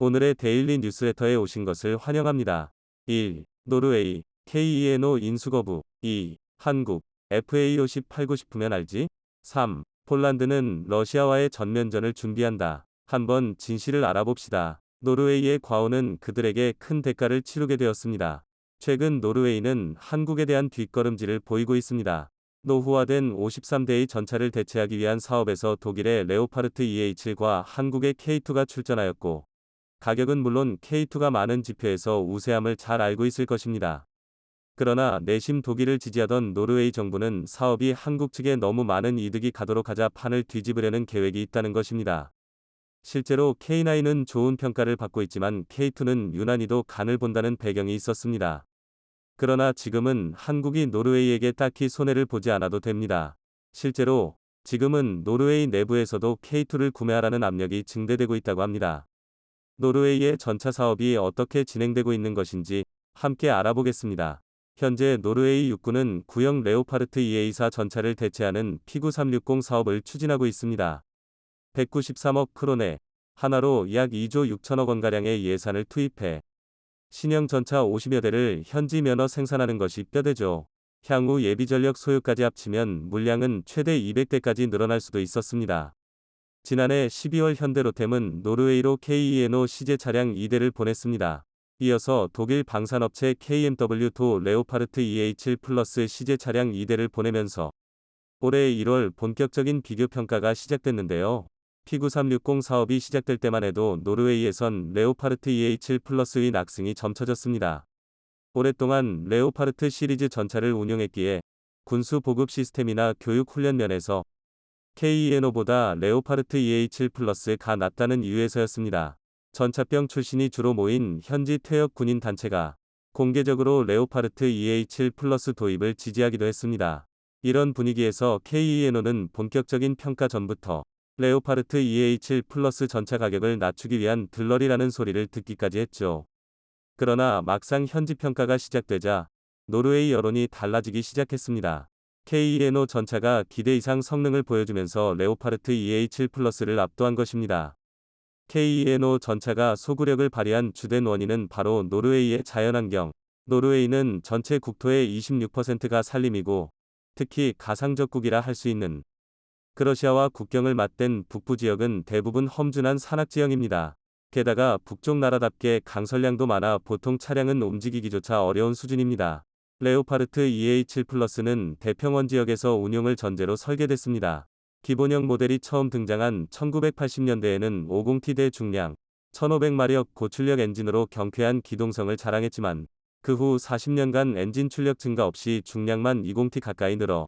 오늘의 데일리 뉴스레터에 오신 것을 환영합니다. 1. 노르웨이, KENO 인수거부. 2. 한국, FA50 팔고 싶으면 알지? 3. 폴란드는 러시아와의 전면전을 준비한다. 한번 진실을 알아봅시다. 노르웨이의 과오는 그들에게 큰 대가를 치르게 되었습니다. 최근 노르웨이는 한국에 대한 뒷걸음질을 보이고 있습니다. 노후화된 53대의 전차를 대체하기 위한 사업에서 독일의 레오파르트 EH1과 한국의 K2가 출전하였고, 가격은 물론 K2가 많은 지표에서 우세함을 잘 알고 있을 것입니다. 그러나 내심 독일을 지지하던 노르웨이 정부는 사업이 한국 측에 너무 많은 이득이 가도록 하자 판을 뒤집으려는 계획이 있다는 것입니다. 실제로 K9은 좋은 평가를 받고 있지만 K2는 유난히도 간을 본다는 배경이 있었습니다. 그러나 지금은 한국이 노르웨이에게 딱히 손해를 보지 않아도 됩니다. 실제로 지금은 노르웨이 내부에서도 K2를 구매하라는 압력이 증대되고 있다고 합니다. 노르웨이의 전차 사업이 어떻게 진행되고 있는 것인지 함께 알아보겠습니다. 현재 노르웨이 육군은 구형 레오파르트 EA4 전차를 대체하는 피구 360 사업을 추진하고 있습니다. 193억 크로네, 하나로 약 2조 6천억 원가량의 예산을 투입해 신형 전차 50여 대를 현지 면허 생산하는 것이 뼈대죠. 향후 예비전력 소요까지 합치면 물량은 최대 200대까지 늘어날 수도 있었습니다. 지난해 12월 현대로템은 노르웨이로 KENO CJ 차량 2대를 보냈습니다. 이어서 독일 방산업체 KMW도 레오파르트 EH1 플러스 CJ 차량 2대를 보내면서 올해 1월 본격적인 비교 평가가 시작됐는데요. P9360 사업이 시작될 때만 해도 노르웨이에선 레오파르트 EH1 플러스의 낙승이 점쳐졌습니다. 오랫동안 레오파르트 시리즈 전차를 운용했기에 군수 보급 시스템이나 교육 훈련 면에서 KENO보다 레오파르트 EH1 플러스가 낫다는 이유에서였습니다. 전차병 출신이 주로 모인 현지 퇴역 군인 단체가 공개적으로 레오파르트 EH1 플러스 도입을 지지하기도 했습니다. 이런 분위기에서 KENO는 본격적인 평가 전부터 레오파르트 EH1 플러스 전차 가격을 낮추기 위한 들러리라는 소리를 듣기까지 했죠. 그러나 막상 현지 평가가 시작되자 노르웨이 여론이 달라지기 시작했습니다. KENO 전차가 기대 이상 성능을 보여주면서 레오파르트 EH1 플러스를 압도한 것입니다. KENO 전차가 소구력을 발휘한 주된 원인은 바로 노르웨이의 자연환경. 노르웨이는 전체 국토의 26%가 산림이고 특히 가상적국이라 할 수 있는 그러시아와 국경을 맞댄 북부 지역은 대부분 험준한 산악지형입니다. 게다가 북쪽 나라답게 강설량도 많아 보통 차량은 움직이기조차 어려운 수준입니다. 레오파르트 EH1 플러스는 대평원 지역에서 운용을 전제로 설계됐습니다. 기본형 모델이 처음 등장한 1980년대에는 50T대 중량, 1500마력 고출력 엔진으로 경쾌한 기동성을 자랑했지만 그 후 40년간 엔진 출력 증가 없이 중량만 20T 가까이 늘어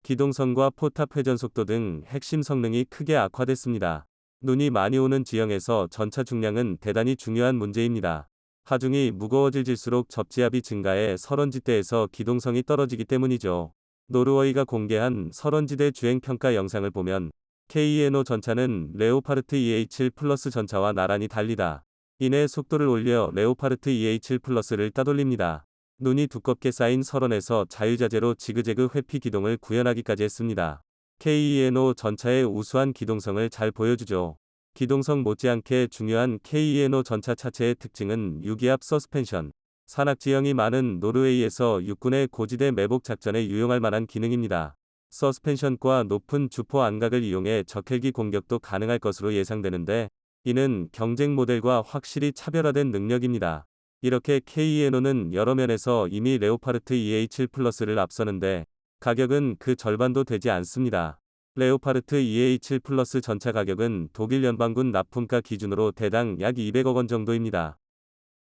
기동성과 포탑 회전 속도 등 핵심 성능이 크게 악화됐습니다. 눈이 많이 오는 지형에서 전차 중량은 대단히 중요한 문제입니다. 하중이 무거워질수록 접지압이 증가해 설원지대에서 기동성이 떨어지기 때문이죠. 노르웨이가 공개한 설원지대 주행평가 영상을 보면 KENO 전차는 레오파르트 EH1 플러스 전차와 나란히 달리다. 이내 속도를 올려 레오파르트 EH1 플러스를 따돌립니다. 눈이 두껍게 쌓인 설원에서 자유자재로 지그재그 회피 기동을 구현하기까지 했습니다. KENO 전차의 우수한 기동성을 잘 보여주죠. 기동성 못지않게 중요한 KENO 전차 차체의 특징은 유기압 서스펜션. 산악지형이 많은 노르웨이에서 육군의 고지대 매복 작전에 유용할 만한 기능입니다. 서스펜션과 높은 주포 안각을 이용해 적헬기 공격도 가능할 것으로 예상되는데 이는 경쟁 모델과 확실히 차별화된 능력입니다. 이렇게 KENO는 여러 면에서 이미 레오파르트 EH1 플러스를 앞서는데 가격은 그 절반도 되지 않습니다. 레오파르트 EH1 플러스 전차 가격은 독일 연방군 납품가 기준으로 대당 약 200억 원 정도입니다.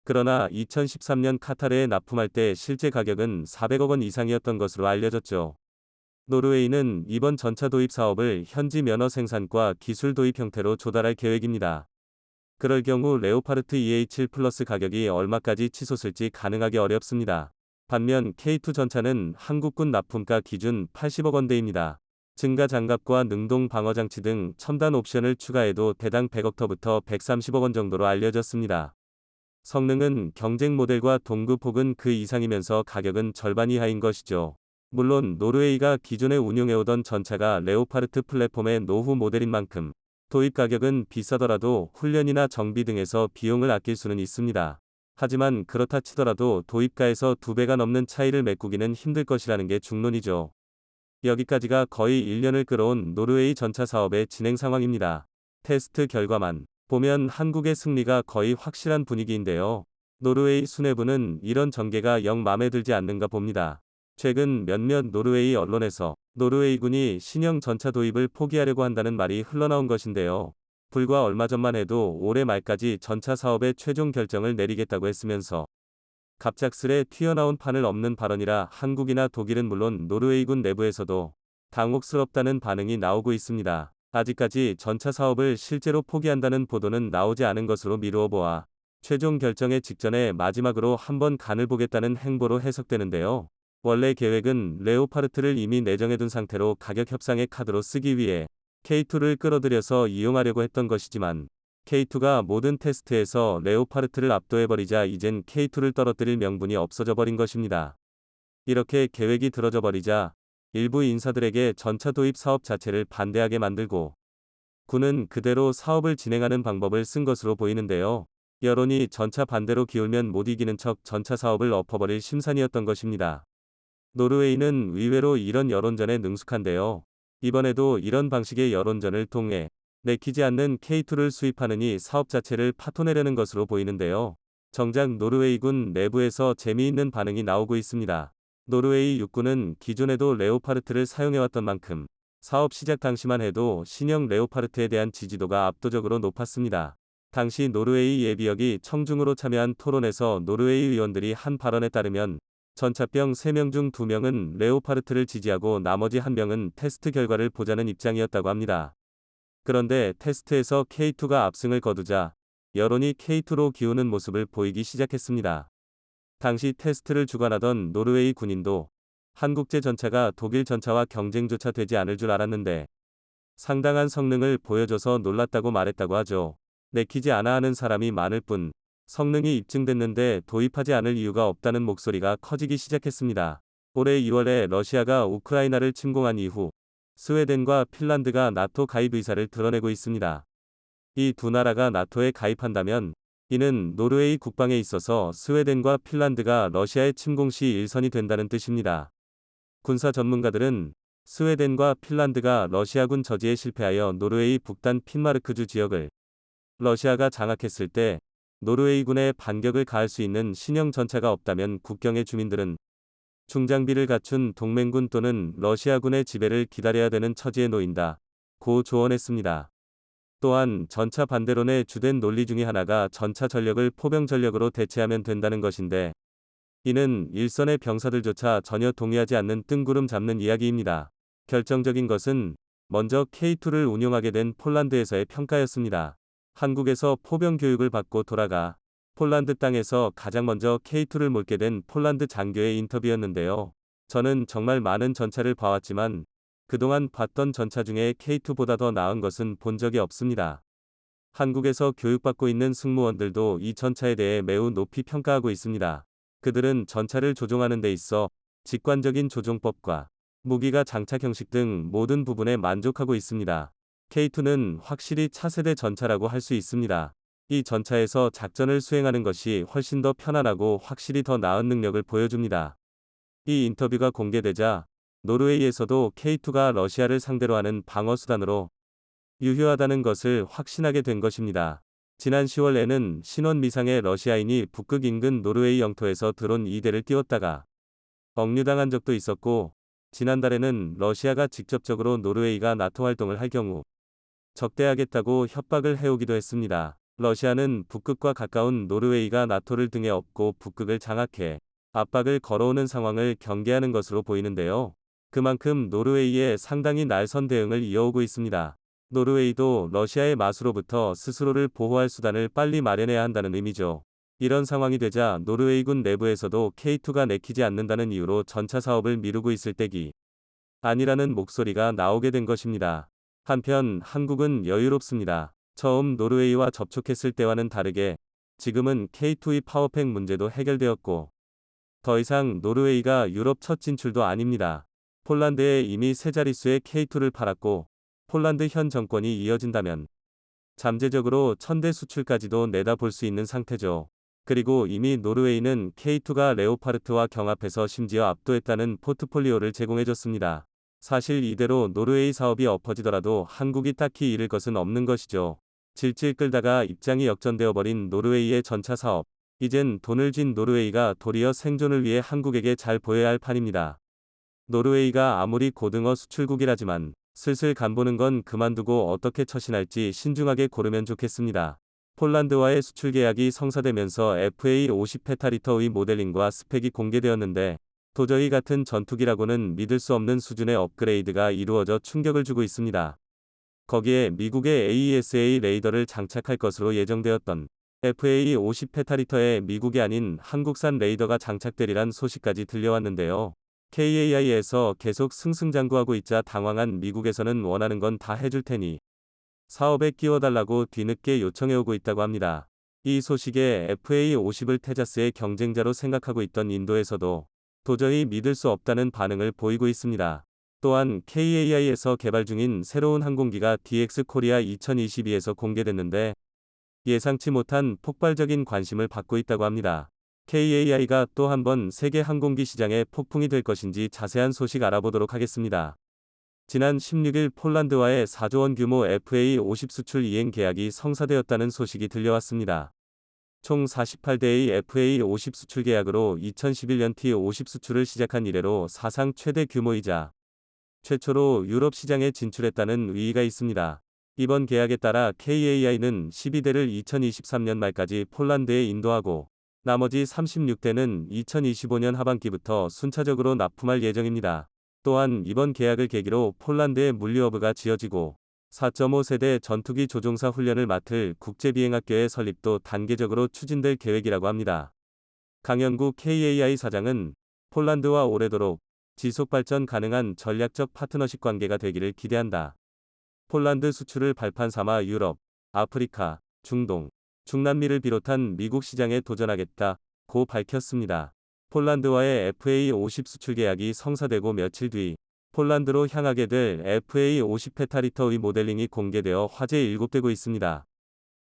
그러나 2013년 카타르에 납품할 때 실제 가격은 400억 원 이상이었던 것으로 알려졌죠. 노르웨이는 이번 전차 도입 사업을 현지 면허 생산과 기술 도입 형태로 조달할 계획입니다. 그럴 경우 레오파르트 EH1 플러스 가격이 얼마까지 치솟을지 가능하기 어렵습니다. 반면 K2 전차는 한국군 납품가 기준 80억 원대입니다. 증가 장갑과 능동 방어 장치 등 첨단 옵션을 추가해도 대당 100억 터부터 130억 원 정도로 알려졌습니다. 성능은 경쟁 모델과 동급 혹은 그 이상이면서 가격은 절반 이하인 것이죠. 물론 노르웨이가 기존에 운용해오던 전차가 레오파르트 플랫폼의 노후 모델인 만큼 도입 가격은 비싸더라도 훈련이나 정비 등에서 비용을 아낄 수는 있습니다. 하지만 그렇다 치더라도 도입가에서 2배가 넘는 차이를 메꾸기는 힘들 것이라는 게 중론이죠. 여기까지가 거의 1년을 끌어온 노르웨이 전차 사업의 진행 상황입니다. 테스트 결과만 보면 한국의 승리가 거의 확실한 분위기인데요. 노르웨이 수뇌부는 이런 전개가 영 마음에 들지 않는가 봅니다. 최근 몇몇 노르웨이 언론에서 노르웨이군이 신형 전차 도입을 포기하려고 한다는 말이 흘러나온 것인데요. 불과 얼마 전만 해도 올해 말까지 전차 사업의 최종 결정을 내리겠다고 했으면서 갑작스레 튀어나온 판을 엎는 발언이라 한국이나 독일은 물론 노르웨이군 내부에서도 당혹스럽다는 반응이 나오고 있습니다. 아직까지 전차 사업을 실제로 포기한다는 보도는 나오지 않은 것으로 미루어 보아 최종 결정의 직전에 마지막으로 한번 간을 보겠다는 행보로 해석되는데요. 원래 계획은 레오파르트를 이미 내정해둔 상태로 가격 협상의 카드로 쓰기 위해 K2를 끌어들여서 이용하려고 했던 것이지만 K2가 모든 테스트에서 레오파르트를 압도해버리자 이젠 K2를 떨어뜨릴 명분이 없어져 버린 것입니다. 이렇게 계획이 들어져 버리자 일부 인사들에게 전차 도입 사업 자체를 반대하게 만들고 군은 그대로 사업을 진행하는 방법을 쓴 것으로 보이는데요. 여론이 전차 반대로 기울면 못 이기는 척 전차 사업을 엎어버릴 심산이었던 것입니다. 노르웨이는 의외로 이런 여론전에 능숙한데요. 이번에도 이런 방식의 여론전을 통해 내키지 않는 K2를 수입하느니 사업 자체를 파토내려는 것으로 보이는데요. 정작 노르웨이군 내부에서 재미있는 반응이 나오고 있습니다. 노르웨이 육군은 기존에도 레오파르트를 사용해왔던 만큼 사업 시작 당시만 해도 신형 레오파르트에 대한 지지도가 압도적으로 높았습니다. 당시 노르웨이 예비역이 청중으로 참여한 토론에서 노르웨이 의원들이 한 발언에 따르면 전차병 3명 중 2명은 레오파르트를 지지하고 나머지 1명은 테스트 결과를 보자는 입장이었다고 합니다. 그런데 테스트에서 K2가 압승을 거두자 여론이 K2로 기우는 모습을 보이기 시작했습니다. 당시 테스트를 주관하던 노르웨이 군인도 한국제 전차가 독일 전차와 경쟁조차 되지 않을 줄 알았는데 상당한 성능을 보여줘서 놀랐다고 말했다고 하죠. 내키지 않아 하는 사람이 많을 뿐 성능이 입증됐는데 도입하지 않을 이유가 없다는 목소리가 커지기 시작했습니다. 올해 2월에 러시아가 우크라이나를 침공한 이후 스웨덴과 핀란드가 나토 가입 의사를 드러내고 있습니다. 이 두 나라가 나토에 가입한다면 이는 노르웨이 국방에 있어서 스웨덴과 핀란드가 러시아의 침공 시 일선이 된다는 뜻입니다. 군사 전문가들은 스웨덴과 핀란드가 러시아군 저지에 실패하여 노르웨이 북단 핀마르크주 지역을 러시아가 장악했을 때 노르웨이군의 반격을 가할 수 있는 신형 전차가 없다면 국경의 주민들은 중장비를 갖춘 동맹군 또는 러시아군의 지배를 기다려야 되는 처지에 놓인다. 고 조언했습니다. 또한 전차 반대론의 주된 논리 중의 하나가 전차 전력을 포병 전력으로 대체하면 된다는 것인데 이는 일선의 병사들조차 전혀 동의하지 않는 뜬구름 잡는 이야기입니다. 결정적인 것은 먼저 K2를 운용하게 된 폴란드에서의 평가였습니다. 한국에서 포병 교육을 받고 돌아가 폴란드 땅에서 가장 먼저 K2를 몰게 된 폴란드 장교의 인터뷰였는데요. 저는 정말 많은 전차를 봐왔지만 그동안 봤던 전차 중에 K2보다 더 나은 것은 본 적이 없습니다. 한국에서 교육받고 있는 승무원들도 이 전차에 대해 매우 높이 평가하고 있습니다. 그들은 전차를 조종하는 데 있어 직관적인 조종법과 무기가 장착 형식 등 모든 부분에 만족하고 있습니다. K2는 확실히 차세대 전차라고 할 수 있습니다. 이 전차에서 작전을 수행하는 것이 훨씬 더 편안하고 확실히 더 나은 능력을 보여줍니다. 이 인터뷰가 공개되자 노르웨이에서도 K2가 러시아를 상대로 하는 방어수단으로 유효하다는 것을 확신하게 된 것입니다. 지난 10월에는 신원 미상의 러시아인이 북극 인근 노르웨이 영토에서 드론 2대를 띄웠다가 억류당한 적도 있었고 지난달에는 러시아가 직접적으로 노르웨이가 나토 활동을 할 경우 적대하겠다고 협박을 해오기도 했습니다. 러시아는 북극과 가까운 노르웨이가 나토를 등에 업고 북극을 장악해 압박을 걸어오는 상황을 경계하는 것으로 보이는데요. 그만큼 노르웨이에 상당히 날선 대응을 이어오고 있습니다. 노르웨이도 러시아의 마수로부터 스스로를 보호할 수단을 빨리 마련해야 한다는 의미죠. 이런 상황이 되자 노르웨이군 내부에서도 K2가 내키지 않는다는 이유로 전차 사업을 미루고 있을 때기 아니라는 목소리가 나오게 된 것입니다. 한편 한국은 여유롭습니다. 처음 노르웨이와 접촉했을 때와는 다르게 지금은 K2의 파워팩 문제도 해결되었고 더 이상 노르웨이가 유럽 첫 진출도 아닙니다. 폴란드에 이미 세 자릿수의 K2를 팔았고 폴란드 현 정권이 이어진다면 잠재적으로 천대 수출까지도 내다볼 수 있는 상태죠. 그리고 이미 노르웨이는 K2가 레오파르트와 경합해서 심지어 압도했다는 포트폴리오를 제공해줬습니다. 사실 이대로 노르웨이 사업이 엎어지더라도 한국이 딱히 잃을 것은 없는 것이죠. 질질 끌다가 입장이 역전되어 버린 노르웨이의 전차 사업. 이젠 돈을 쥔 노르웨이가 도리어 생존을 위해 한국에게 잘 보여야 할 판입니다. 노르웨이가 아무리 고등어 수출국이라지만 슬슬 간보는 건 그만두고 어떻게 처신할지 신중하게 고르면 좋겠습니다. 폴란드와의 수출 계약이 성사되면서 FA50 페타리터의 모델링과 스펙이 공개되었는데 도저히 같은 전투기라고는 믿을 수 없는 수준의 업그레이드가 이루어져 충격을 주고 있습니다. 거기에 미국의 AESA 레이더를 장착할 것으로 예정되었던 FA50 페타리터에 미국이 아닌 한국산 레이더가 장착되리란 소식까지 들려왔는데요. KAI에서 계속 승승장구하고 있자 당황한 미국에서는 원하는 건 다 해줄 테니 사업에 끼워달라고 뒤늦게 요청해오고 있다고 합니다. 이 소식에 FA50을 테자스의 경쟁자로 생각하고 있던 인도에서도 도저히 믿을 수 없다는 반응을 보이고 있습니다. 또한 KAI에서 개발 중인 새로운 항공기가 DX 코리아 2022에서 공개됐는데 예상치 못한 폭발적인 관심을 받고 있다고 합니다. KAI가 또 한 번 세계 항공기 시장에 폭풍이 될 것인지 자세한 소식 알아보도록 하겠습니다. 지난 16일 폴란드와의 4조 원 규모 FA50 수출 이행 계약이 성사되었다는 소식이 들려왔습니다. 총 48대의 FA50 수출 계약으로 2011년 T50 수출을 시작한 이래로 사상 최대 규모이자 최초로 유럽 시장에 진출했다는 의의가 있습니다. 이번 계약에 따라 KAI는 12대를 2023년 말까지 폴란드에 인도하고 나머지 36대는 2025년 하반기부터 순차적으로 납품할 예정입니다. 또한 이번 계약을 계기로 폴란드에 물류허브가 지어지고 4.5세대 전투기 조종사 훈련을 맡을 국제비행학교의 설립도 단계적으로 추진될 계획이라고 합니다. 강현구 KAI 사장은 폴란드와 오래도록 지속발전 가능한 전략적 파트너십 관계가 되기를 기대한다. 폴란드 수출을 발판 삼아 유럽, 아프리카, 중동, 중남미를 비롯한 미국 시장에 도전하겠다고 밝혔습니다. 폴란드와의 FA50 수출 계약이 성사되고 며칠 뒤 폴란드로 향하게 될 FA50 페타리터의 모델링이 공개되어 화제에 일곱되고 있습니다.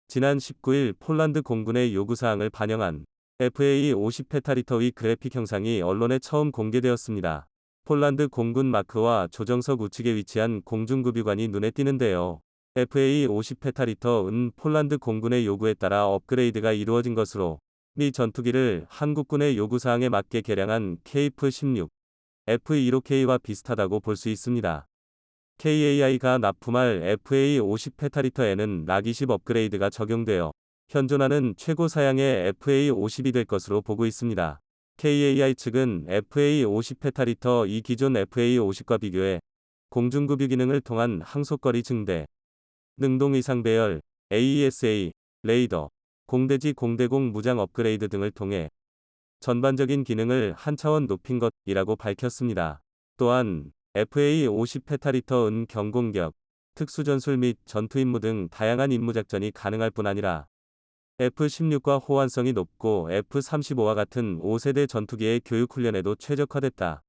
지난 19일 폴란드 공군의 요구사항을 반영한 FA50 페타리터의 그래픽 형상이 언론에 처음 공개되었습니다. 폴란드 공군 마크와 조정석 우측에 위치한 공중급유관이 눈에 띄는데요. FA50 페타리터은 폴란드 공군의 요구에 따라 업그레이드가 이루어진 것으로 미 전투기를 한국군의 요구사항에 맞게 개량한 KF-16, F-15K와 비슷하다고 볼 수 있습니다. KAI가 납품할 FA50 페타리터에는 락20 업그레이드가 적용되어 현존하는 최고 사양의 FA50이 될 것으로 보고 있습니다. KAI 측은 FA50 페타리터 이 기존 FA50과 비교해 공중급유 기능을 통한 항속거리 증대, 능동 이상 배열, AESA, 레이더, 공대지 공대공 무장 업그레이드 등을 통해 전반적인 기능을 한 차원 높인 것이라고 밝혔습니다. 또한 FA50 페타리터은 경공격, 특수전술 및 전투 임무 등 다양한 임무 작전이 가능할 뿐 아니라 F-16과 호환성이 높고 F-35와 같은 5세대 전투기의 교육 훈련에도 최적화됐다.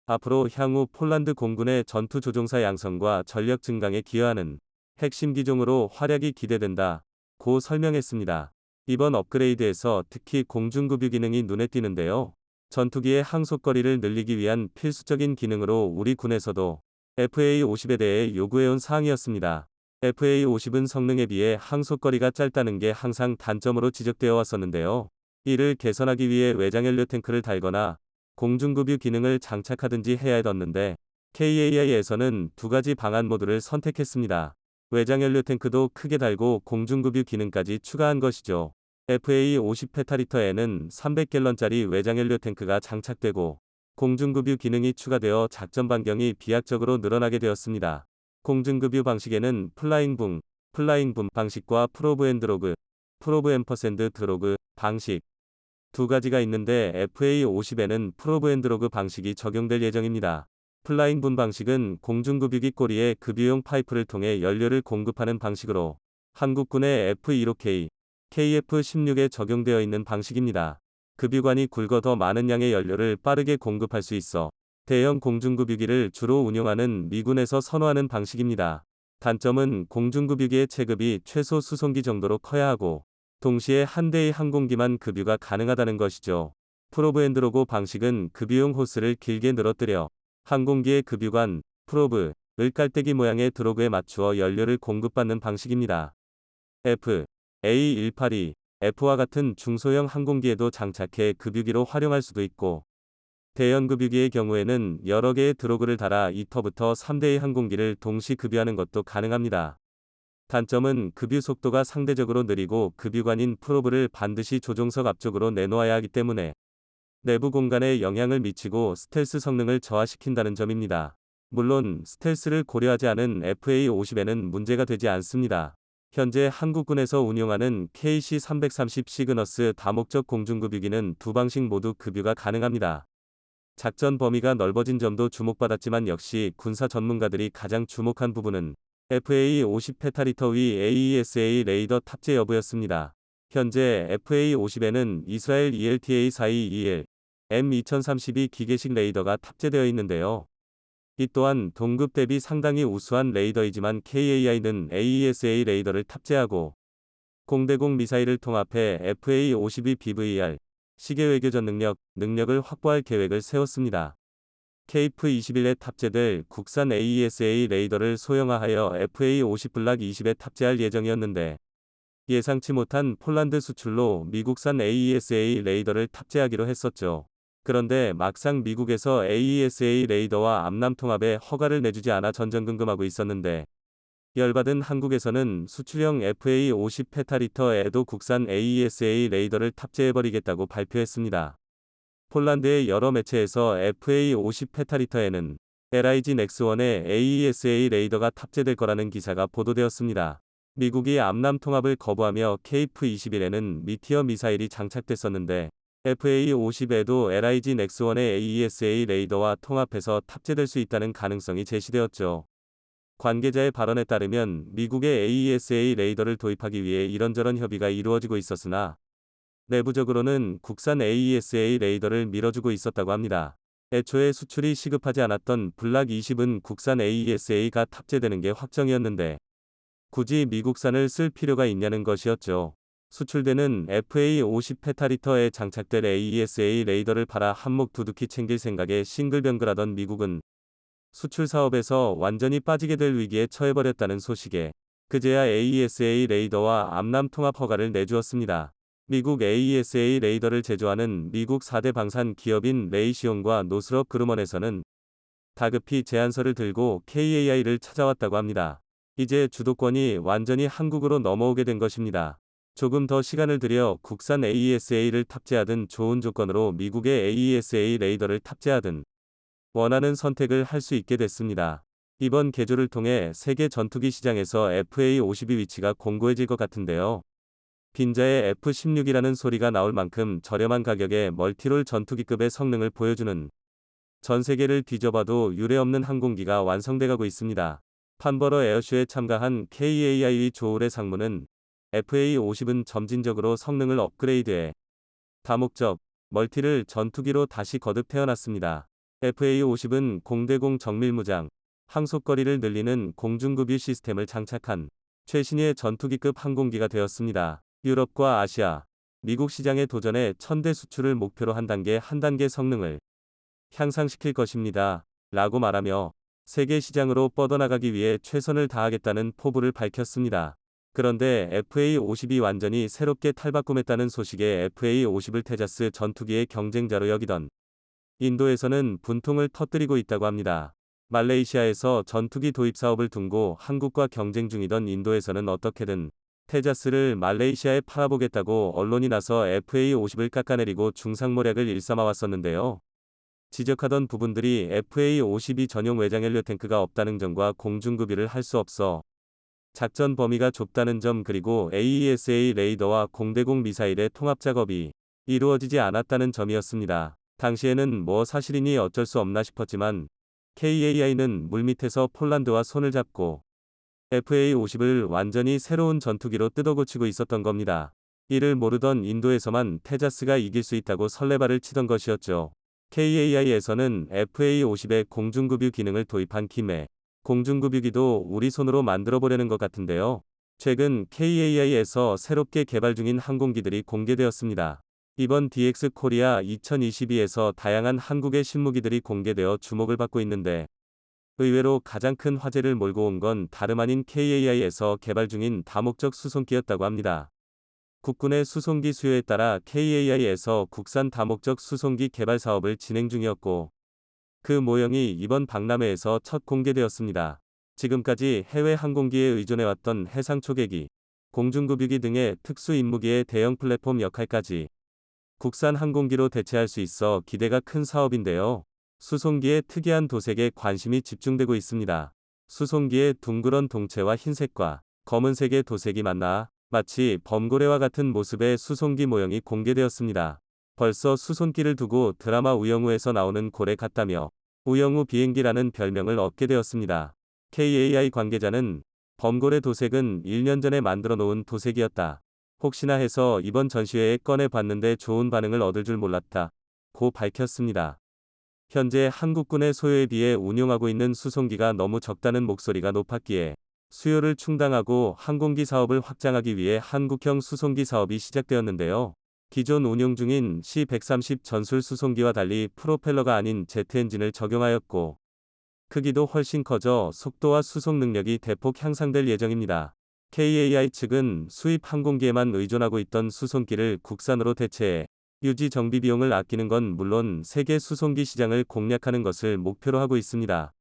앞으로 향후 폴란드 공군의 전투 조종사 양성과 전력 증강에 기여하는 핵심 기종으로 활약이 기대된다. 고 설명했습니다. 이번 업그레이드에서 특히 공중급유 기능이 눈에 띄는데요. 전투기의 항속거리를 늘리기 위한 필수적인 기능으로 우리 군에서도 FA50에 대해 요구해온 사항이었습니다. FA50은 성능에 비해 항속거리가 짧다는 게 항상 단점으로 지적되어 왔었는데요. 이를 개선하기 위해 외장연료 탱크를 달거나 공중급유 기능을 장착하든지 해야 했었는데 KAI에서는 두 가지 방안 모두를 선택했습니다. 외장연료 탱크도 크게 달고 공중급유 기능까지 추가한 것이죠. FA50 페타리터에는 300갤런짜리 외장연료 탱크가 장착되고 공중급유 기능이 추가되어 작전 반경이 비약적으로 늘어나게 되었습니다. 공중급유 방식에는 플라잉붐 방식과 프로브 앰퍼샌드 드로그 방식 두 가지가 있는데 FA50에는 프로브 앤 드로그 방식이 적용될 예정입니다. 플라잉붐 방식은 공중급유기 꼬리에 급유용 파이프를 통해 연료를 공급하는 방식으로 한국군의 F-15K, KF-16에 적용되어 있는 방식입니다. 급유관이 굵어 더 많은 양의 연료를 빠르게 공급할 수 있어 대형 공중급유기를 주로 운용하는 미군에서 선호하는 방식입니다. 단점은 공중급유기의 체급이 최소 수송기 정도로 커야 하고 동시에 한 대의 항공기만 급유가 가능하다는 것이죠. 프로브 앤 드로그 방식은 급유용 호스를 길게 늘어뜨려 항공기의 급유관, 프로브, 을 깔때기 모양의 드로그에 맞추어 연료를 공급받는 방식입니다. A182, F와 같은 중소형 항공기에도 장착해 급유기로 활용할 수도 있고 대형 급유기의 경우에는 여러 개의 드로그를 달아 2터부터 3대의 항공기를 동시 급유하는 것도 가능합니다. 단점은 급유 속도가 상대적으로 느리고 급유관인 프로브를 반드시 조종석 앞쪽으로 내놓아야 하기 때문에 내부 공간에 영향을 미치고 스텔스 성능을 저하시킨다는 점입니다. 물론 스텔스를 고려하지 않은 FA-50에는 문제가 되지 않습니다. 현재 한국군에서 운용하는 KC-330 시그너스 다목적 공중급유기는 두 방식 모두 급유가 가능합니다. 작전 범위가 넓어진 점도 주목받았지만 역시 군사 전문가들이 가장 주목한 부분은 FA-50 페타리터 위 AESA 레이더 탑재 여부였습니다. 현재 FA-50에는 이스라엘 ELTA-42EL M2032 기계식 레이더가 탑재되어 있는데요. 이 또한 동급 대비 상당히 우수한 레이더이지만 KAI는 AESA 레이더를 탑재하고 공대공 미사일을 통합해 FA-52 BVR 시계 외교전 능력을 확보할 계획을 세웠습니다. KF-21에 탑재될 국산 AESA 레이더를 소형화하여 FA-50 블락 20에 탑재할 예정이었는데 예상치 못한 폴란드 수출로 미국산 AESA 레이더를 탑재하기로 했었죠. 그런데 막상 미국에서 AESA 레이더와 암남 통합에 허가를 내주지 않아 전전긍긍하고 있었는데 열받은 한국에서는 수출형 FA-50 페타리터에도 국산 AESA 레이더를 탑재해버리겠다고 발표했습니다. 폴란드의 여러 매체에서 FA-50 페타리터에는 LIG 넥스1에 AESA 레이더가 탑재될 거라는 기사가 보도되었습니다. 미국이 암남 통합을 거부하며 KF-21에는 미티어 미사일이 장착됐었는데 FA-50에도 LIG 넥스1의 AESA 레이더와 통합해서 탑재될 수 있다는 가능성이 제시되었죠. 관계자의 발언에 따르면 미국의 AESA 레이더를 도입하기 위해 이런저런 협의가 이루어지고 있었으나 내부적으로는 국산 AESA 레이더를 밀어주고 있었다고 합니다. 애초에 수출이 시급하지 않았던 블락 20은 국산 AESA가 탑재되는 게 확정이었는데 굳이 미국산을 쓸 필요가 있냐는 것이었죠. 수출되는 FA-50 페타리터에 장착될 AESA 레이더를 팔아 한몫 두둑히 챙길 생각에 싱글벙글하던 미국은 수출 사업에서 완전히 빠지게 될 위기에 처해버렸다는 소식에 그제야 AESA 레이더와 암남 통합 허가를 내주었습니다. 미국 AESA 레이더를 제조하는 미국 4대 방산 기업인 레이시온과 노스럽 그루먼에서는 다급히 제안서를 들고 KAI를 찾아왔다고 합니다. 이제 주도권이 완전히 한국으로 넘어오게 된 것입니다. 조금 더 시간을 들여 국산 AESA를 탑재하든 좋은 조건으로 미국의 AESA 레이더를 탑재하든 원하는 선택을 할 수 있게 됐습니다. 이번 개조를 통해 세계 전투기 시장에서 FA-52 위치가 공고해질 것 같은데요. 빈자의 F-16이라는 소리가 나올 만큼 저렴한 가격에 멀티롤 전투기급의 성능을 보여주는 전 세계를 뒤져봐도 유례없는 항공기가 완성돼가고 있습니다. 판버러 에어쇼에 참가한 KAI 조울의 상무는 FA-50은 점진적으로 성능을 업그레이드해 다목적, 멀티를 전투기로 다시 거듭 태어났습니다. FA-50은 공대공 정밀무장, 항속거리를 늘리는 공중급유 시스템을 장착한 최신의 전투기급 항공기가 되었습니다. 유럽과 아시아, 미국 시장에 도전해 1000대 수출을 목표로 한 단계 성능을 향상시킬 것입니다. 라고 말하며 세계 시장으로 뻗어나가기 위해 최선을 다하겠다는 포부를 밝혔습니다. 그런데 FA-50이 완전히 새롭게 탈바꿈했다는 소식에 FA-50을 테자스 전투기의 경쟁자로 여기던 인도에서는 분통을 터뜨리고 있다고 합니다. 말레이시아에서 전투기 도입 사업을 둔고 한국과 경쟁 중이던 인도에서는 어떻게든 테자스를 말레이시아에 팔아보겠다고 언론이 나서 FA-50을 깎아내리고 중상모략을 일삼아왔었는데요. 지적하던 부분들이 FA-52 전용 외장 헬륨 탱크가 없다는 점과 공중급유를 할 수 없어 작전 범위가 좁다는 점 그리고 AESA 레이더와 공대공 미사일의 통합 작업이 이루어지지 않았다는 점이었습니다. 당시에는 뭐 사실이니 어쩔 수 없나 싶었지만 KAI는 물밑에서 폴란드와 손을 잡고 FA-50을 완전히 새로운 전투기로 뜯어고치고 있었던 겁니다. 이를 모르던 인도에서만 테자스가 이길 수 있다고 설레발을 치던 것이었죠. KAI에서는 FA-50의 공중급유 기능을 도입한 김에 공중급유기도 우리 손으로 만들어 보려는 것 같은데요. 최근 KAI에서 새롭게 개발 중인 항공기들이 공개되었습니다. 이번 DX 코리아 2022에서 다양한 한국의 신무기들이 공개되어 주목을 받고 있는데, 의외로 가장 큰 화제를 몰고 온 건 다름 아닌 KAI에서 개발 중인 다목적 수송기였다고 합니다. 국군의 수송기 수요에 따라 KAI에서 국산 다목적 수송기 개발 사업을 진행 중이었고, 그 모형이 이번 박람회에서 첫 공개되었습니다. 지금까지 해외 항공기에 의존해왔던 해상 초계기, 공중급유기 등의 특수 임무기의 대형 플랫폼 역할까지 국산 항공기로 대체할 수 있어 기대가 큰 사업인데요. 수송기의 특이한 도색에 관심이 집중되고 있습니다. 수송기의 둥그런 동체와 흰색과 검은색의 도색이 만나 마치 범고래와 같은 모습의 수송기 모형이 공개되었습니다. 벌써 수송기를 두고 드라마 우영우에서 나오는 고래 같다며 우영우 비행기라는 별명을 얻게 되었습니다. KAI 관계자는 범고래 도색은 1년 전에 만들어 놓은 도색이었다. 혹시나 해서 이번 전시회에 꺼내 봤는데 좋은 반응을 얻을 줄 몰랐다 고 밝혔습니다. 현재 한국군의 소요에 비해 운용하고 있는 수송기가 너무 적다는 목소리가 높았기에 수요를 충당하고 항공기 사업을 확장하기 위해 한국형 수송기 사업이 시작되었는데요. 기존 운용 중인 C-130 전술 수송기와 달리 프로펠러가 아닌 제트 엔진을 적용하였고, 크기도 훨씬 커져 속도와 수송 능력이 대폭 향상될 예정입니다. KAI 측은 수입 항공기에만 의존하고 있던 수송기를 국산으로 대체해 유지 정비 비용을 아끼는 건 물론 세계 수송기 시장을 공략하는 것을 목표로 하고 있습니다.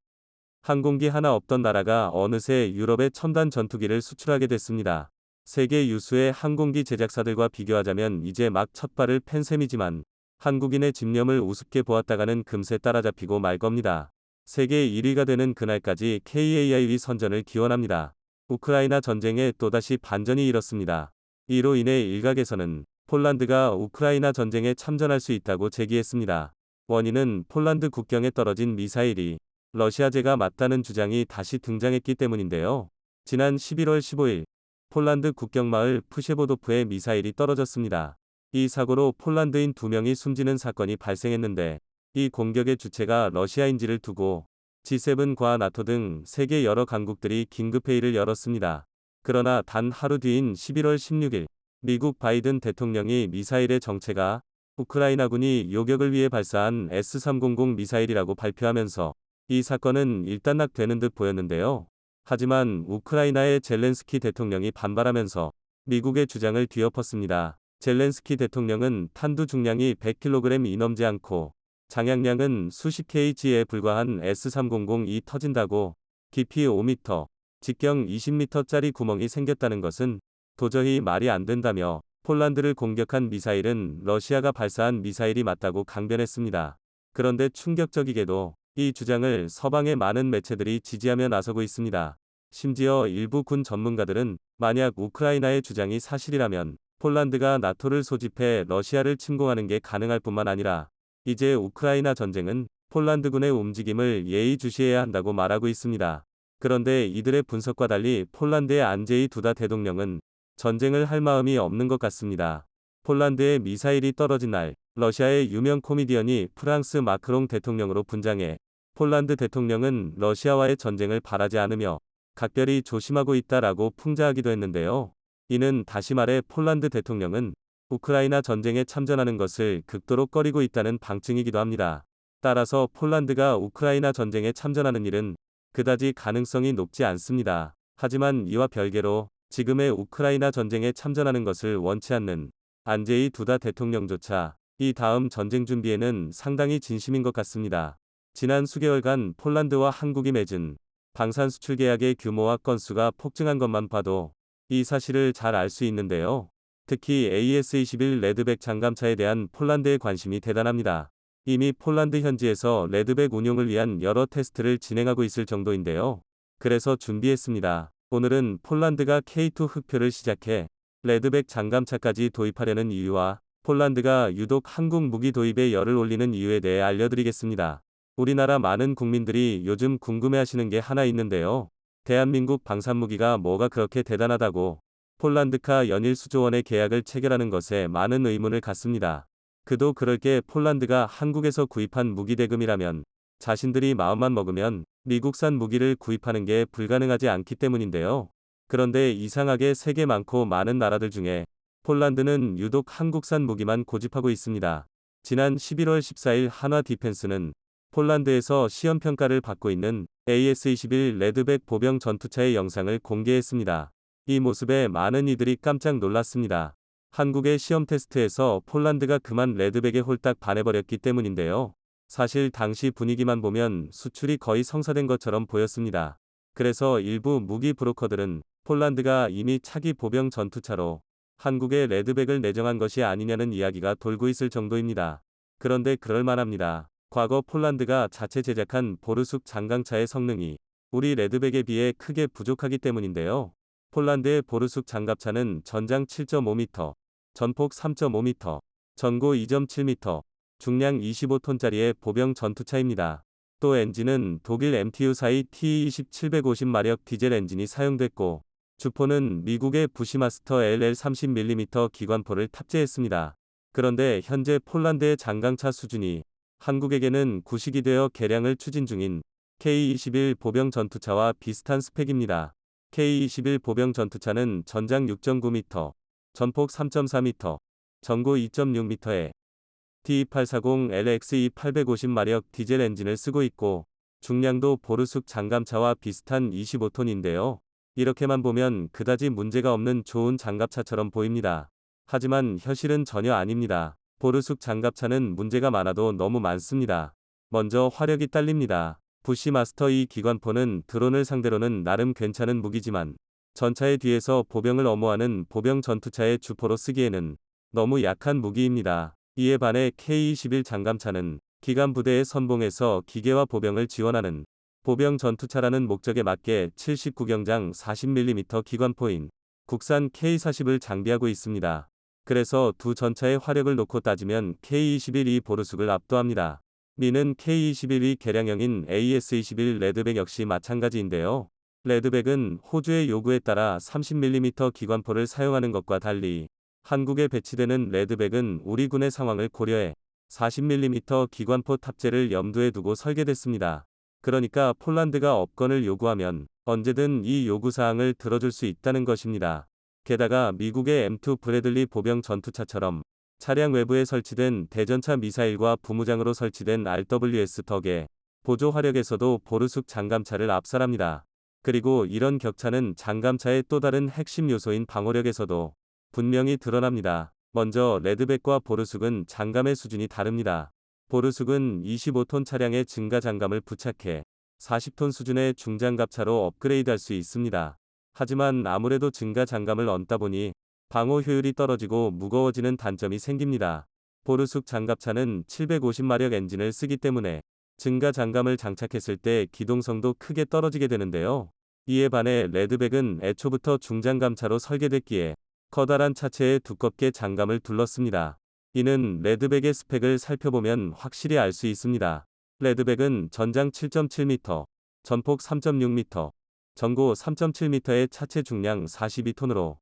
항공기 하나 없던 나라가 어느새 유럽에 첨단 전투기를 수출하게 됐습니다. 세계 유수의 항공기 제작사들과 비교하자면 이제 막 첫 발을 팬 셈이지만 한국인의 집념을 우습게 보았다가는 금세 따라잡히고 말 겁니다. 세계 1위가 되는 그날까지 KAI의 선전을 기원합니다. 우크라이나 전쟁에 또다시 반전이 일었습니다. 이로 인해 일각에서는 폴란드가 우크라이나 전쟁에 참전할 수 있다고 제기했습니다. 원인은 폴란드 국경에 떨어진 미사일이 러시아제가 맞다는 주장이 다시 등장했기 때문인데요. 지난 11월 15일 폴란드 국경 마을 푸셰보도프에 미사일이 떨어졌습니다. 이 사고로 폴란드인 2명이 숨지는 사건이 발생했는데, 이 공격의 주체가 러시아인지를 두고 G7과 나토 등 세계 여러 강국들이 긴급회의를 열었습니다. 그러나 단 하루 뒤인 11월 16일 미국 바이든 대통령이 미사일의 정체가 우크라이나군이 요격을 위해 발사한 S-300 미사일이라고 발표하면서 이 사건은 일단락되는 듯 보였는데요. 하지만 우크라이나의 젤렌스키 대통령이 반발하면서 미국의 주장을 뒤엎었습니다. 젤렌스키 대통령은 탄두 중량이 100kg이 넘지 않고 장약량은 수십 kg에 불과한 S-300이 터진다고 깊이 5m, 직경 20m짜리 구멍이 생겼다는 것은 도저히 말이 안 된다며 폴란드를 공격한 미사일은 러시아가 발사한 미사일이 맞다고 강변했습니다. 그런데 충격적이게도 이 주장을 서방의 많은 매체들이 지지하며 나서고 있습니다. 심지어 일부 군 전문가들은 만약 우크라이나의 주장이 사실이라면 폴란드가 나토를 소집해 러시아를 침공하는 게 가능할 뿐만 아니라 이제 우크라이나 전쟁은 폴란드군의 움직임을 예의주시해야 한다고 말하고 있습니다. 그런데 이들의 분석과 달리 폴란드의 안제이 두다 대통령은 전쟁을 할 마음이 없는 것 같습니다. 폴란드에 미사일이 떨어진 날, 러시아의 유명 코미디언이 프랑스 마크롱 대통령으로 분장해 폴란드 대통령은 러시아와의 전쟁을 바라지 않으며 각별히 조심하고 있다라고 풍자하기도 했는데요. 이는 다시 말해 폴란드 대통령은 우크라이나 전쟁에 참전하는 것을 극도로 꺼리고 있다는 방증이기도 합니다. 따라서 폴란드가 우크라이나 전쟁에 참전하는 일은 그다지 가능성이 높지 않습니다. 하지만 이와 별개로 지금의 우크라이나 전쟁에 참전하는 것을 원치 않는 안제이 두다 대통령조차 이 다음 전쟁 준비에는 상당히 진심인 것 같습니다. 지난 수개월간 폴란드와 한국이 맺은 방산 수출 계약의 규모와 건수가 폭증한 것만 봐도 이 사실을 잘 알 수 있는데요. 특히 AS-21 레드백 장갑차에 대한 폴란드의 관심이 대단합니다. 이미 폴란드 현지에서 레드백 운용을 위한 여러 테스트를 진행하고 있을 정도인데요. 그래서 준비했습니다. 오늘은 폴란드가 K2 흑표를 시작해 레드백 장갑차까지 도입하려는 이유와 폴란드가 유독 한국 무기 도입에 열을 올리는 이유에 대해 알려드리겠습니다. 우리나라 많은 국민들이 요즘 궁금해하시는 게 하나 있는데요. 대한민국 방산무기가 뭐가 그렇게 대단하다고 폴란드카 연일 수조 원의 계약을 체결하는 것에 많은 의문을 갖습니다. 그도 그럴 게 폴란드가 한국에서 구입한 무기 대금이라면 자신들이 마음만 먹으면 미국산 무기를 구입하는 게 불가능하지 않기 때문인데요. 그런데 이상하게 세계 많고 많은 나라들 중에 폴란드는 유독 한국산 무기만 고집하고 있습니다. 지난 11월 14일 한화 디펜스는 폴란드에서 시험 평가를 받고 있는 AS-21 레드백 보병 전투차의 영상을 공개했습니다. 이 모습에 많은 이들이 깜짝 놀랐습니다. 한국의 시험 테스트에서 폴란드가 그만 레드백에 홀딱 반해버렸기 때문인데요. 사실 당시 분위기만 보면 수출이 거의 성사된 것처럼 보였습니다. 그래서 일부 무기 브로커들은 폴란드가 이미 차기 보병 전투차로 한국에 레드백을 내정한 것이 아니냐는 이야기가 돌고 있을 정도입니다. 그런데 그럴만합니다. 과거 폴란드가 자체 제작한 보르숙 장강차의 성능이 우리 레드백에 비해 크게 부족하기 때문인데요. 폴란드의 보르숙 장갑차는 전장 7.5m, 전폭 3.5m, 전고 2.7m, 중량 25톤짜리의 보병 전투차입니다. 또 엔진은 독일 MTU-42 TE2750마력 디젤 엔진이 사용됐고, 주포는 미국의 부시마스터 LL30mm 기관포를 탑재했습니다. 그런데 현재 폴란드의 장강차 수준이 한국에게는 구식이 되어 개량을 추진 중인 K-21 보병 전투차와 비슷한 스펙입니다. K-21 보병 전투차는 전장 6.9m, 전폭 3.4m, 전고 2.6m에 T840LXE 850마력 디젤 엔진을 쓰고 있고 중량도 보르숙 장갑차와 비슷한 25톤인데요. 이렇게만 보면 그다지 문제가 없는 좋은 장갑차처럼 보입니다. 하지만 현실은 전혀 아닙니다. 보르숙 장갑차는 문제가 많아도 너무 많습니다. 먼저 화력이 딸립니다. 부시마스터 2 기관포는 드론을 상대로는 나름 괜찮은 무기지만 전차의 뒤에서 보병을 엄호하는 보병 전투차의 주포로 쓰기에는 너무 약한 무기입니다. 이에 반해 K-21 장갑차는 기관 부대의 선봉에서 기계와 보병을 지원하는 보병 전투차라는 목적에 맞게 79경장 40mm 기관포인 국산 K-40을 장비하고 있습니다. 그래서 두 전차의 화력을 놓고 따지면 K-21이 보르숙을 압도합니다. 미는 K-21이 개량형인 AS-21 레드백 역시 마찬가지인데요. 레드백은 호주의 요구에 따라 30mm 기관포를 사용하는 것과 달리 한국에 배치되는 레드백은 우리 군의 상황을 고려해 40mm 기관포 탑재를 염두에 두고 설계됐습니다. 그러니까 폴란드가 업건을 요구하면 언제든 이 요구사항을 들어줄 수 있다는 것입니다. 게다가 미국의 M2 브래들리 보병 전투차처럼 차량 외부에 설치된 대전차 미사일과 부무장으로 설치된 RWS 덕에 보조 화력에서도 보르숙 장갑차를 압살합니다. 그리고 이런 격차는 장갑차의 또 다른 핵심 요소인 방어력에서도 분명히 드러납니다. 먼저 레드백과 보르숙은 장감의 수준이 다릅니다. 보르숙은 25톤 차량에 증가 장감을 부착해 40톤 수준의 중장갑차로 업그레이드할 수 있습니다. 하지만 아무래도 증가 장감을 얹다 보니 방어 효율이 떨어지고 무거워지는 단점이 생깁니다. 보르숙 장갑차는 750마력 엔진을 쓰기 때문에 증가 장감을 장착했을 때 기동성도 크게 떨어지게 되는데요. 이에 반해 레드백은 애초부터 중장감차로 설계됐기에 커다란 차체에 두껍게 장감을 둘렀습니다. 이는 레드백의 스펙을 살펴보면 확실히 알 수 있습니다. 레드백은 전장 7.7m, 전폭 3.6m, 전고 3.7m의 차체 중량 42톤으로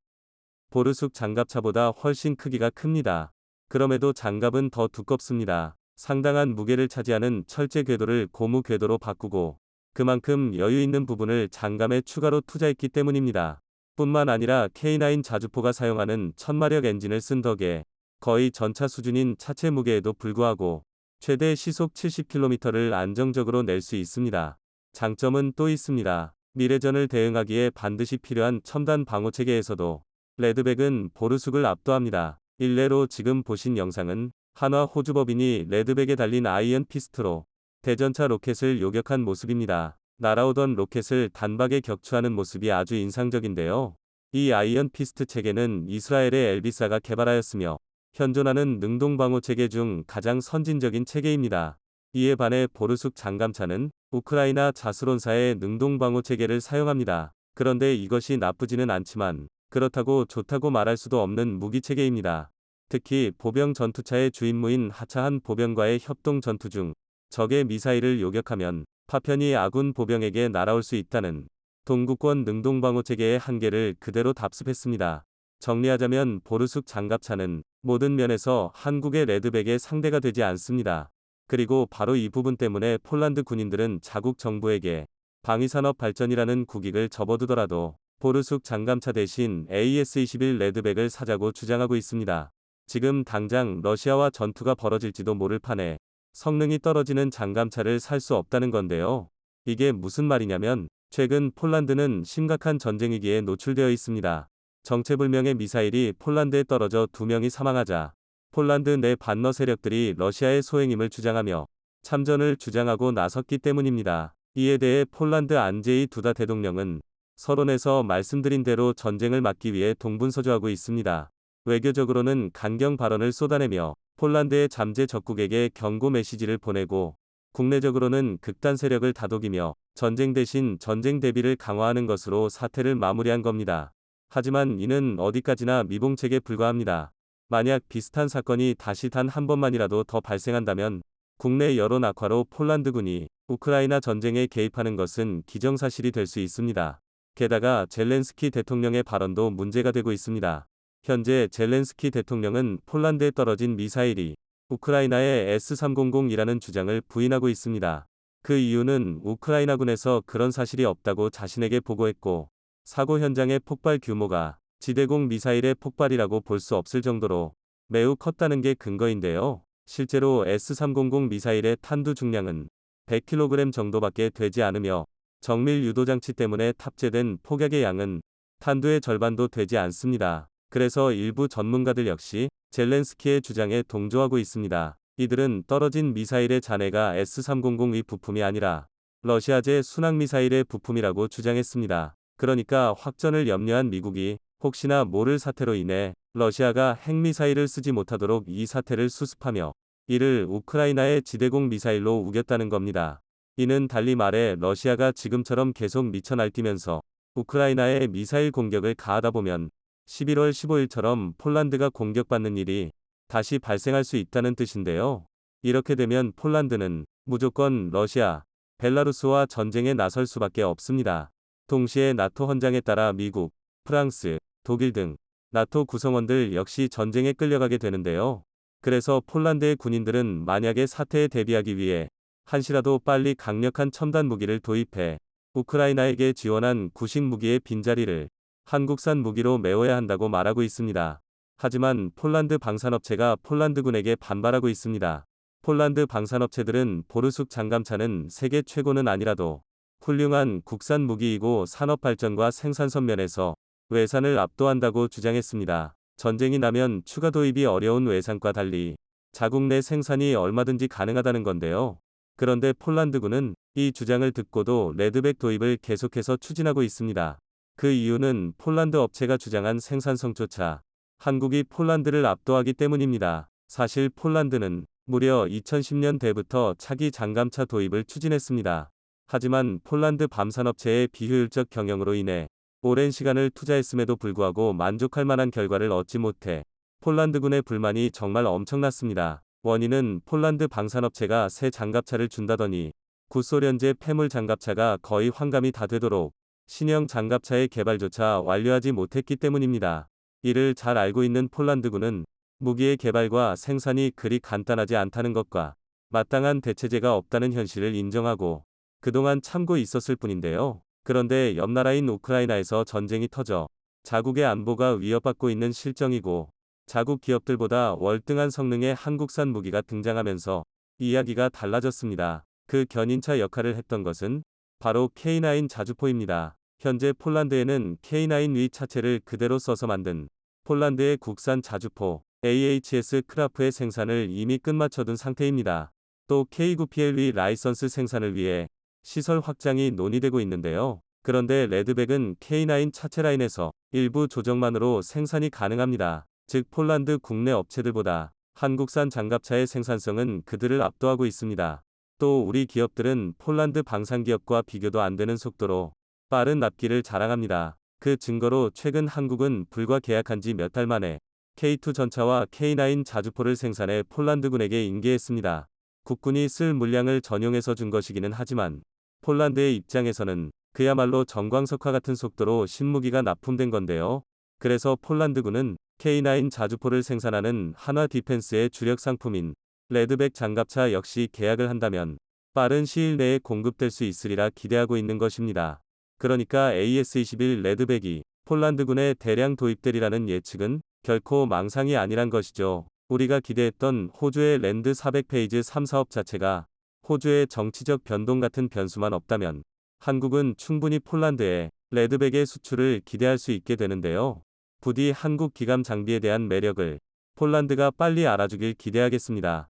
보르숙 장갑차보다 훨씬 크기가 큽니다. 그럼에도 장갑은 더 두껍습니다. 상당한 무게를 차지하는 철제 궤도를 고무 궤도로 바꾸고 그만큼 여유 있는 부분을 장감에 추가로 투자했기 때문입니다. 뿐만 아니라 K9 자주포가 사용하는 1000마력 엔진을 쓴 덕에 거의 전차 수준인 차체 무게에도 불구하고 최대 시속 70km를 안정적으로 낼 수 있습니다. 장점은 또 있습니다. 미래전을 대응하기에 반드시 필요한 첨단 방어 체계에서도 레드백은 보르숙을 압도합니다. 일례로 지금 보신 영상은 한화 호주법인이 레드백에 달린 아이언 피스트로 대전차 로켓을 요격한 모습입니다. 날아오던 로켓을 단박에 격추하는 모습이 아주 인상적인데요. 이 아이언 피스트 체계는 이스라엘의 엘비사가 개발하였으며 현존하는 능동방어 체계 중 가장 선진적인 체계입니다. 이에 반해 보르숙 장갑차는 우크라이나 자수론사의 능동방어 체계를 사용합니다. 그런데 이것이 나쁘지는 않지만 그렇다고 좋다고 말할 수도 없는 무기체계입니다. 특히 보병 전투차의 주임무인 하차한 보병과의 협동 전투 중 적의 미사일을 요격하면 파편이 아군 보병에게 날아올 수 있다는 동구권 능동방어체계의 한계를 그대로 답습했습니다. 정리하자면 보르숙 장갑차는 모든 면에서 한국의 레드백의 상대가 되지 않습니다. 그리고 바로 이 부분 때문에 폴란드 군인들은 자국 정부에게 방위산업 발전이라는 국익을 접어두더라도 보르숙 장갑차 대신 AS-21 레드백을 사자고 주장하고 있습니다. 지금 당장 러시아와 전투가 벌어질지도 모를 판에 성능이 떨어지는 장갑차를 살 수 없다는 건데요. 이게 무슨 말이냐면 최근 폴란드는 심각한 전쟁 위기에 노출되어 있습니다. 정체불명의 미사일이 폴란드에 떨어져 2명이 사망하자 폴란드 내 반러 세력들이 러시아의 소행임을 주장하며 참전을 주장하고 나섰기 때문입니다. 이에 대해 폴란드 안제이 두다 대통령은 서론에서 말씀드린 대로 전쟁을 막기 위해 동분서주하고 있습니다. 외교적으로는 강경 발언을 쏟아내며 폴란드의 잠재 적국에게 경고 메시지를 보내고 국내적으로는 극단 세력을 다독이며 전쟁 대신 전쟁 대비를 강화하는 것으로 사태를 마무리한 겁니다. 하지만 이는 어디까지나 미봉책에 불과합니다. 만약 비슷한 사건이 다시 단 한 번만이라도 더 발생한다면 국내 여론 악화로 폴란드군이 우크라이나 전쟁에 개입하는 것은 기정사실이 될 수 있습니다. 게다가 젤렌스키 대통령의 발언도 문제가 되고 있습니다. 현재 젤렌스키 대통령은 폴란드에 떨어진 미사일이 우크라이나의 S-300이라는 주장을 부인하고 있습니다. 그 이유는 우크라이나군에서 그런 사실이 없다고 자신에게 보고했고 사고 현장의 폭발 규모가 지대공 미사일의 폭발이라고 볼 수 없을 정도로 매우 컸다는 게 근거인데요. 실제로 S-300 미사일의 탄두 중량은 100kg 정도밖에 되지 않으며 정밀 유도 장치 때문에 탑재된 폭약의 양은 탄두의 절반도 되지 않습니다. 그래서 일부 전문가들 역시 젤렌스키의 주장에 동조하고 있습니다. 이들은 떨어진 미사일의 잔해가 S-300의 부품이 아니라 러시아제 순항미사일의 부품이라고 주장했습니다. 그러니까 확전을 염려한 미국이 혹시나 모를 사태로 인해 러시아가 핵미사일을 쓰지 못하도록 이 사태를 수습하며 이를 우크라이나의 지대공 미사일로 우겼다는 겁니다. 이는 달리 말해 러시아가 지금처럼 계속 미쳐 날뛰면서 우크라이나에 미사일 공격을 가하다 보면 11월 15일처럼 폴란드가 공격받는 일이 다시 발생할 수 있다는 뜻인데요. 이렇게 되면 폴란드는 무조건 러시아, 벨라루스와 전쟁에 나설 수밖에 없습니다. 동시에 나토 헌장에 따라 미국, 프랑스, 독일 등 나토 구성원들 역시 전쟁에 끌려가게 되는데요. 그래서 폴란드의 군인들은 만약에 사태에 대비하기 위해 한시라도 빨리 강력한 첨단 무기를 도입해 우크라이나에게 지원한 구식 무기의 빈자리를 한국산 무기로 메워야 한다고 말하고 있습니다. 하지만 폴란드 방산업체가 폴란드군에게 반발하고 있습니다. 폴란드 방산업체들은 보르숙 장갑차는 세계 최고는 아니라도 훌륭한 국산 무기이고 산업 발전과 생산선 면에서 외산을 압도한다고 주장했습니다. 전쟁이 나면 추가 도입이 어려운 외산과 달리 자국 내 생산이 얼마든지 가능하다는 건데요. 그런데 폴란드군은 이 주장을 듣고도 레드백 도입을 계속해서 추진하고 있습니다. 그 이유는 폴란드 업체가 주장한 생산성조차 한국이 폴란드를 압도하기 때문입니다. 사실 폴란드는 무려 2010년대부터 차기 장갑차 도입을 추진했습니다. 하지만 폴란드 밤산업체의 비효율적 경영으로 인해 오랜 시간을 투자했음에도 불구하고 만족할 만한 결과를 얻지 못해 폴란드군의 불만이 정말 엄청났습니다. 원인은 폴란드 방산업체가 새 장갑차를 준다더니 구소련제 폐물 장갑차가 거의 환감이 다 되도록 신형 장갑차의 개발조차 완료하지 못했기 때문입니다. 이를 잘 알고 있는 폴란드군은 무기의 개발과 생산이 그리 간단하지 않다는 것과 마땅한 대체제가 없다는 현실을 인정하고 그동안 참고 있었을 뿐인데요. 그런데 옆나라인 우크라이나에서 전쟁이 터져 자국의 안보가 위협받고 있는 실정이고 자국 기업들보다 월등한 성능의 한국산 무기가 등장하면서 이야기가 달라졌습니다. 그 견인차 역할을 했던 것은 바로 K9 자주포입니다. 현재 폴란드에는 K9 위 차체를 그대로 써서 만든 폴란드의 국산 자주포 AHS 크라프의 생산을 이미 끝마쳐둔 상태입니다. 또 K9PL 라이선스 생산을 위해 시설 확장이 논의되고 있는데요. 그런데 레드백은 K9 차체 라인에서 일부 조정만으로 생산이 가능합니다. 즉 폴란드 국내 업체들보다 한국산 장갑차의 생산성은 그들을 압도하고 있습니다. 또 우리 기업들은 폴란드 방산기업과 비교도 안 되는 속도로 빠른 납기를 자랑합니다. 그 증거로 최근 한국은 불과 계약한 지 몇 달 만에 K2 전차와 K9 자주포를 생산해 폴란드군에게 인계했습니다. 국군이 쓸 물량을 전용해서 준 것이기는 하지만 폴란드의 입장에서는 그야말로 정광석화 같은 속도로 신무기가 납품된 건데요. 그래서 폴란드군은 K9 자주포를 생산하는 한화 디펜스의 주력 상품인 레드백 장갑차 역시 계약을 한다면 빠른 시일 내에 공급될 수 있으리라 기대하고 있는 것입니다. 그러니까 AS21 레드백이 폴란드군에 대량 도입되리라는 예측은 결코 망상이 아니란 것이죠. 우리가 기대했던 호주의 랜드 400페이지 3 사업 자체가 호주의 정치적 변동 같은 변수만 없다면 한국은 충분히 폴란드에 레드백의 수출을 기대할 수 있게 되는데요. 부디 한국 기감 장비에 대한 매력을 폴란드가 빨리 알아주길 기대하겠습니다.